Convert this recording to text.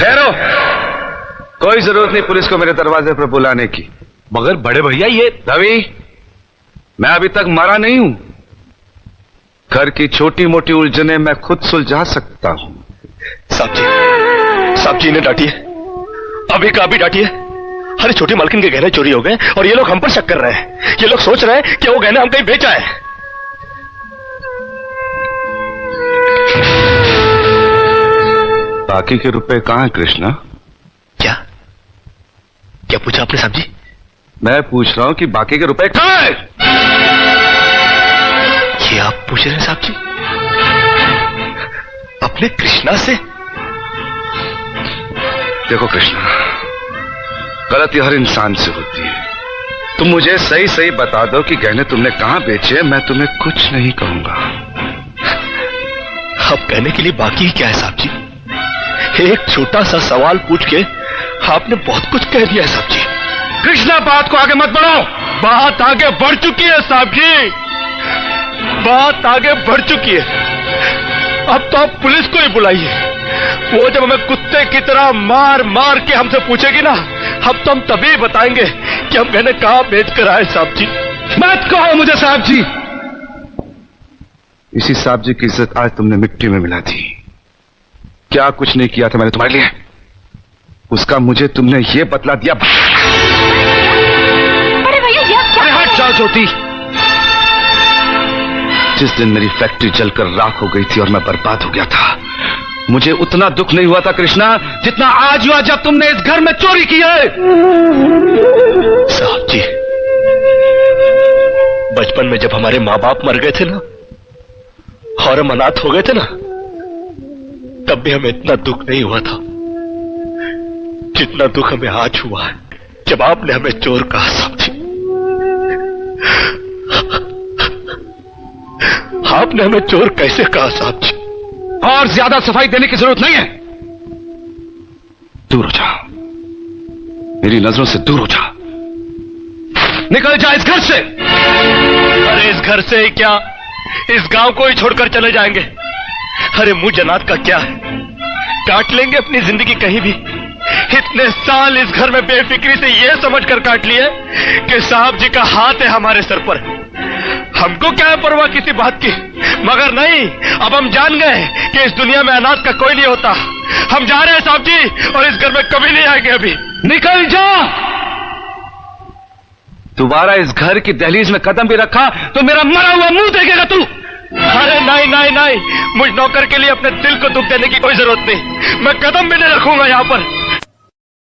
ठहरो, कोई जरूरत नहीं पुलिस को मेरे दरवाजे पर बुलाने की। मगर बड़े भैया ये रवि, मैं अभी तक मरा नहीं हूं। घर की छोटी मोटी उलझने मैं खुद सुलझा सकता हूं। साहब जी ने डांटी है, अभी का अभी डांटी है। अरे छोटी मालकिन के गहने चोरी हो गए और ये लोग हम पर शक कर रहे हैं। ये लोग सोच रहे हैं कि वो गहने हम कहीं बेचा है। बाकी के रुपए कहां है कृष्णा? क्या क्या पूछा आपने साहब जी? मैं पूछ रहा हूं कि बाकी के रुपए कहां है? ये आप पूछ रहे हैं साहब जी अपने कृष्णा से? देखो कृष्णा, गलती हर इंसान से होती है। तुम मुझे सही सही बता दो कि गहने तुमने कहां बेचे, मैं तुम्हें कुछ नहीं कहूंगा। अब कहने के लिए बाकी ही क्या है साहब जी? एक छोटा सा सवाल पूछ के आपने बहुत कुछ कह दिया है साहब जी। कृष्णा, बात को आगे मत बढ़ाओ। बात आगे बढ़ चुकी है साहब जी, बात आगे बढ़ चुकी है। अब तो आप पुलिस को ही बुलाइए। वो जब हमें कुत्ते की तरह मार मार के हमसे पूछेगी ना, अब तो हम तभी बताएंगे कि हम गहने कहां बेच कर आए साहब जी। मत कहो मुझे साहब जी। इसी साहब जी की इज्जत आज तुमने मिट्टी में मिला दी। क्या कुछ नहीं किया था मैंने तुम्हारे लिए, उसका मुझे तुमने ये बतला दिया। अरे भैया ये क्या? अरे हट जाओ ज्योति। जिस दिन मेरी फैक्ट्री जलकर राख हो गई थी और मैं बर्बाद हो गया था, मुझे उतना दुख नहीं हुआ था कृष्णा जितना आज हुआ जब तुमने इस घर में चोरी की है। साहब जी, बचपन में जब हमारे माँ बाप मर गए थे ना और हम अनाथ हो गए थे ना, तब भी हमें इतना दुख नहीं हुआ था जितना दुख हमें आज हुआ है जब आपने हमें चोर कहा साहब जी। आपने हमें चोर कैसे कहा साहब जी? और ज्यादा सफाई देने की जरूरत नहीं है। दूर हो जा, मेरी नजरों से दूर हो जा। निकल जा इस घर से। अरे इस घर से ही क्या, इस गांव को ही छोड़कर चले जाएंगे। अरे मुझ जनात का क्या है, काट लेंगे अपनी जिंदगी कहीं भी। इतने साल इस घर में बेफिक्री से ये समझकर काट लिए कि साहब जी का हाथ है हमारे सर पर। हमको क्या है परवाह किसी बात की, मगर नहीं, अब हम जान गए कि इस दुनिया में अनाथ का कोई नहीं होता। हम जा रहे हैं साहब जी और इस घर में कभी नहीं आएंगे। अभी निकल जा। दोबारा इस घर की दहलीज में कदम भी रखा तो मेरा मरा हुआ मुंह देखेगा तू। अरे नहीं नहीं नहीं, मुझ नौकर के लिए अपने दिल को दुख देने की कोई जरूरत नहीं। मैं कदम भी नहीं रखूंगा यहाँ पर।